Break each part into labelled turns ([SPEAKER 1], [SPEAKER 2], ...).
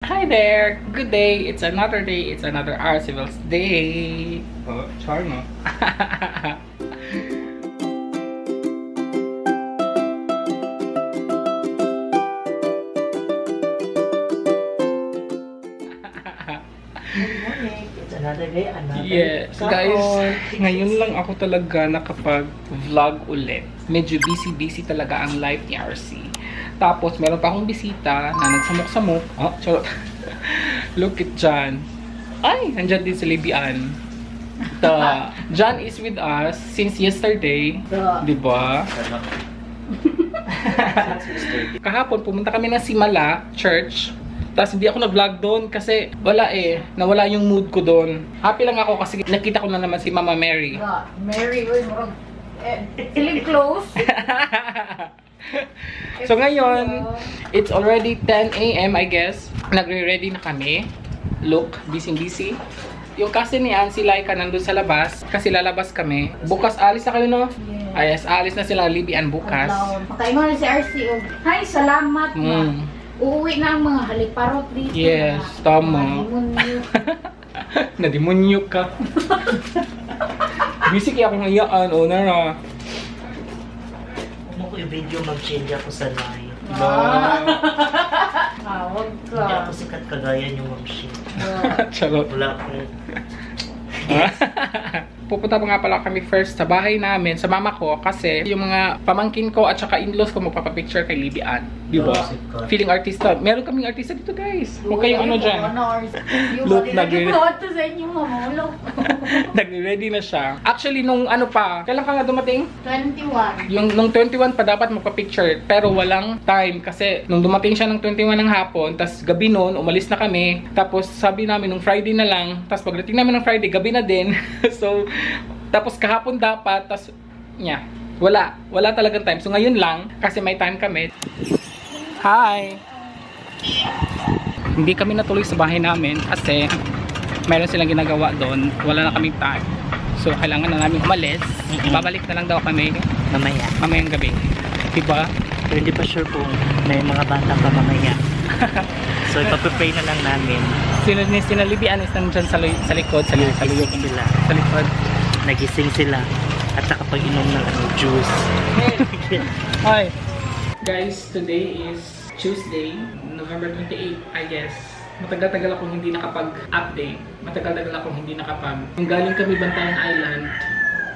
[SPEAKER 1] Hi there! Good day! It's another day. It's another Arcivils day. Oh, char no?
[SPEAKER 2] It's another day, another
[SPEAKER 1] Yes, guys. Ngayon lang ako talaga nakapag-vlog ulit. Medyo busy talaga ang life ni RC. Tapos, meron pa akong bisita na nagsamok-samok. Oh, charot. Look at John. Ay, nandyan din si Libyan. John is with us since yesterday. Diba? Kahapon, pumunta kami ng Simala Church. Tapos hindi ako nag-vlog doon kasi wala nawala yung mood ko doon. Happy lang ako kasi nakita ko na naman si Mama Mary.
[SPEAKER 2] Mary, feeling close.
[SPEAKER 1] So ngayon, it's already 10 AM I guess. Nagre-ready na kami. Look, busy. Yung kasi niyan, si Laika nandun sa labas kasi lalabas kami. Bukas alis na kayo, no? Yes, alis na sila Libyan bukas.
[SPEAKER 2] Pakaingon na si RC. Hi, salamat na. Uuwi na ang mga haliparot dito.
[SPEAKER 1] Yes, tama. Nadimonyo ka. Busy kaya akong iyaan, Nara.
[SPEAKER 3] Kung ko yung video, mag-change ako sa live.
[SPEAKER 2] Wag ka.
[SPEAKER 3] Hindi ako sikat kagaya yung mag-share.
[SPEAKER 1] Charot.
[SPEAKER 3] Wala akong...
[SPEAKER 1] Pupunta pa nga pala kami first sa bahay namin, sa mama ko, kasi yung mga pamangkin ko at saka in-laws ko magpapapicture kay Libyan. Diba? Feeling artista. Meron kaming artista dito, guys. Huwag kayong ano dyan. Look, nagre-ready na siya. Actually, nung ano pa, kailan ka nga dumating?
[SPEAKER 2] 21.
[SPEAKER 1] Yung nung 21 pa dapat magpa-picture, pero walang time kasi nung dumating siya ng 21 ng hapon, tas gabi noon, umalis na kami. Tapos sabi namin nung Friday na lang, tas pagdating namin ng Friday, gabi na din. So, tapos kahapon dapat, tas wala talagang time. So ngayon lang, kasi may time kami. Hi! Hindi kami natuloy sa bahay namin kasi mayroon silang ginagawa doon. Wala na kaming time. So kailangan na namin umalis. Babalik na lang daw kami mamayang gabi. Diba?
[SPEAKER 3] Pero hindi pa sure kung may mga bata pa mamaya. So ipapipray na lang namin.
[SPEAKER 1] Sina Libyan is nandyan sa likod. Sa likod.
[SPEAKER 3] Nagising sila. At nakapag-inom ng juice.
[SPEAKER 1] Hi! Guys, today is Tuesday, November 28, I guess. Matagal-tagal akong hindi nakapag-update. Matagal-tagal akong hindi Nung galing kami Bantayan Island,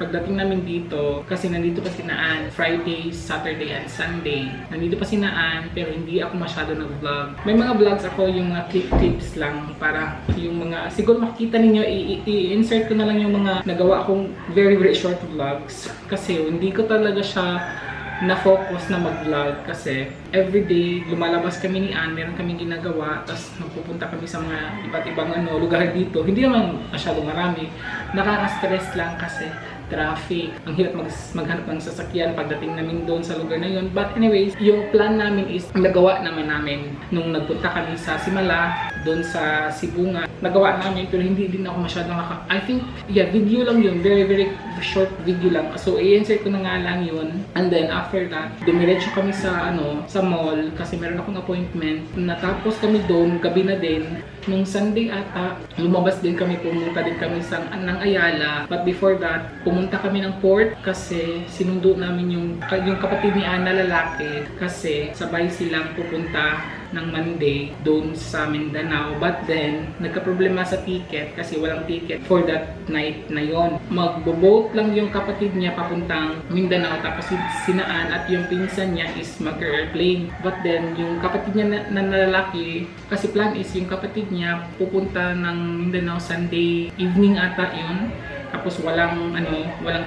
[SPEAKER 1] pagdating namin dito, kasi nandito pa si Naan, Friday, Saturday, and Sunday. Nandito pa si Naan, pero hindi ako masyado nag-vlog. May mga vlogs ako, yung mga clips lang, para yung mga, siguro makikita ninyo, i-insert ko na lang yung mga nagawa akong very short vlogs. Kasi hindi ko talaga siya na-focus na mag-vlog kasi everyday lumalabas kami ni Ann, meron kaming ginagawa, tapos nagpupunta kami sa mga iba't ibang lugar dito. Hindi naman masyadong marami. Nakaka-stress lang kasi traffic. Ang hirap maghanap ng sasakyan pagdating namin doon sa lugar na yun. But anyways, yung plan namin is nagawa naman namin nung nagpunta kami sa Simala, doon sa Sibunga. Nagawa namin pero hindi din ako masyadong I think, video lang yun. Very short video lang. So, i-insert ko na nga lang yun. And then, after that, dumiretso kami sa, sa mall kasi meron akong appointment. Natapos kami doon, gabi na din. Nung Sunday ata, lumabas din kami, pumunta din kami ng Ayala. But before that, pumunta kami ng port kasi sinundo namin yung kapatid ni Anna lalaki kasi sabay silang pupunta ng Monday doon sa Mindanao. But then, nagka-problema sa ticket kasi walang ticket for that night na yon. Magbo-boat lang yung kapatid niya papuntang Mindanao tapos sinaan at yung pinsan niya is mag-airplane. But then, yung kapatid niya na lalaki, kasi plan is yung kapatid niya pupunta ng Mindanao Sunday evening ata yun. Tapos walang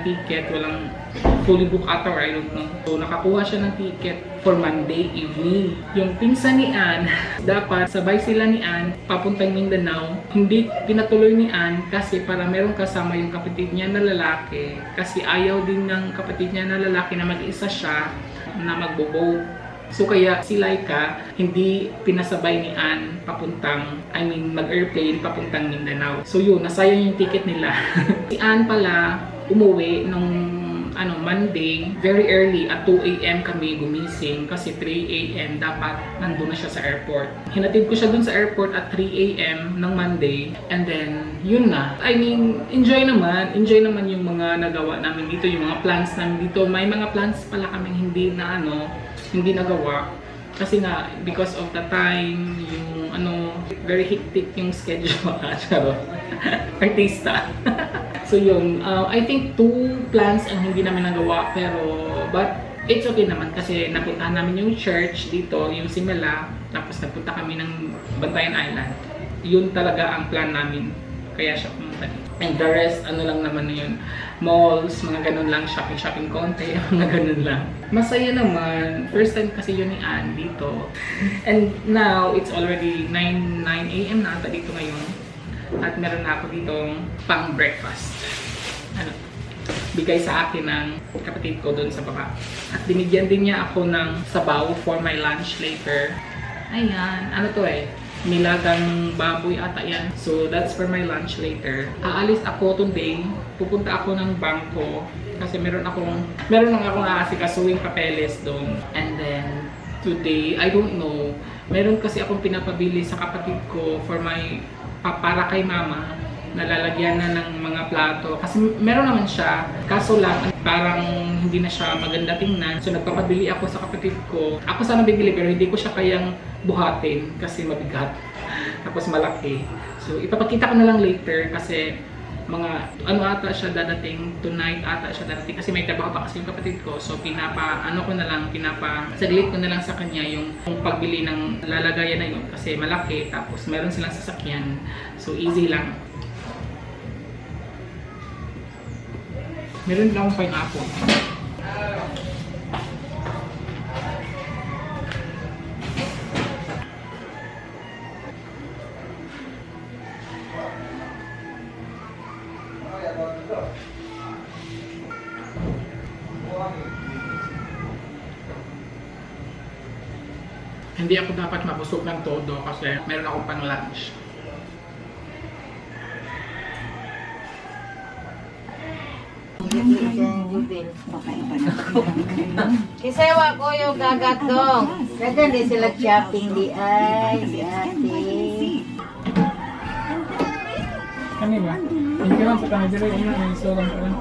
[SPEAKER 1] ticket, walang fully book ata or I don't know. So nakakuha siya ng ticket for Monday evening. Yung pinsan ni Ann, dapat sabay sila ni Ann papuntang Mindanao. Hindi pinatuloy ni Ann kasi para meron kasama yung kapatid niya na lalaki. Kasi ayaw din ng kapatid niya na lalaki na mag-isa siya na magbo-boat. So kaya si Laika hindi pinasabay ni Ann mag-airplane papuntang Mindanao. So yun, nasayang yung ticket nila. Si Ann pala umuwi nung Monday, very early at 2 AM kami gumising kasi 3 AM dapat nandun na siya sa airport. Hinatid ko siya dun sa airport at 3 AM ng Monday and then yun na. I mean, enjoy naman yung mga nagawa namin dito, yung mga plans namin dito. May mga plans pala kaming hindi nagawa. Kasi nga, because of the time, yung very hectic yung schedule. Charot. Artista. So yun, I think 2 plans ang hindi namin nagawa, but it's okay naman kasi napuntahan namin yung church dito, yung Simela, tapos nagpunta kami ng Bantayan Island. Yun talaga ang plan namin. Kaya siya pumunta dito. And the rest, lang naman na yun. Malls, mga ganun lang, shopping konti, mga ganun lang. Masaya naman. First time kasi yun ni Anne dito. And now, it's already 9 AM na ata dito ngayon. At meron na ako ditong pang breakfast. Bigay sa akin ng kapatid ko doon sa baba. At binigyan din niya ako ng sabaw for my lunch later. Ayan, nilagang baboy ata yan. So, that's for my lunch later. Aalis ako today. Pupunta ako ng bangko. Kasi meron lang akong aasikasuing papeles doon. And then, today, I don't know. Meron kasi akong pinapabili sa kapatid ko for para kay mama. Nalalagyan na ng mga plato. Kasi meron naman siya. Kaso lang, parang hindi na siya maganda tingnan. So, nagpapabili ako sa kapatid ko. Ako sana bibili pero hindi ko siya kayang buhatin kasi mabigat. Tapos malaki. So, ipapakita ko na lang later kasi ata siya dadating. Tonight ata siya dadating. Kasi may trabaho pa kasi yung kapatid ko. So, saglit ko na lang sa kanya yung pagbili ng lalagayan na yun. Kasi malaki. Tapos, meron silang sasakyan. So, easy lang. Meron din akong pineapple. Hindi ako dapat mabusog ng todo kasi meron akong pang lunch.
[SPEAKER 2] Kisewa ko yung gagatong. Dagan di sila shopping di ay si ate.
[SPEAKER 1] Kani ba? Hindi lang sa kanya dire yung isolang ko lang.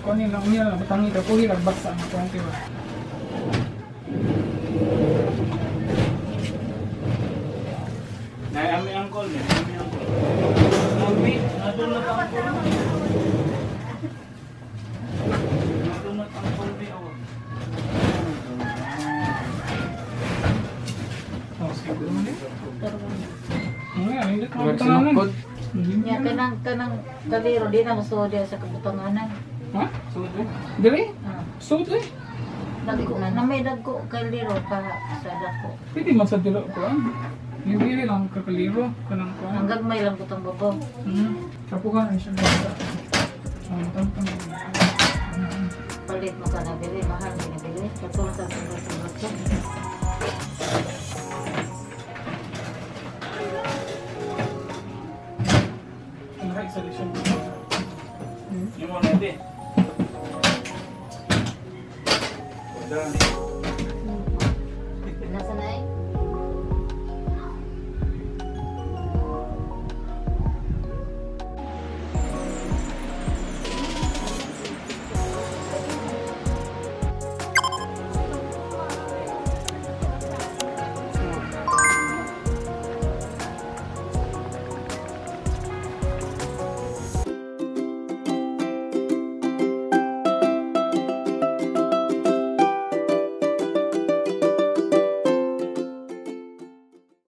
[SPEAKER 1] Kunin lang niya lang, batangi ka, kuhi lang baksa ang kuwanti ba?
[SPEAKER 3] Ami angkol niya, ami angkol. Ami, nadun na angkol. Nadun na angkol niya.
[SPEAKER 1] Oh, siguro naman eh. Hindi ka mabutanganan.
[SPEAKER 2] Nya kanang kaliro di na musuod diya sa kabutanganan.
[SPEAKER 1] Ha? Suot eh? Dili? Suot eh?
[SPEAKER 2] Dagko na may dagko kaliro pa sa dako.
[SPEAKER 1] Pwede man sa dilo ko hindi lang kakaliro kanang ko.
[SPEAKER 2] Hanggang may lang butang babo.
[SPEAKER 1] Kapukan ay siya ganda. Tantang.
[SPEAKER 2] Palit mo ka na bili, mahal mo na bili. Katulad sa mga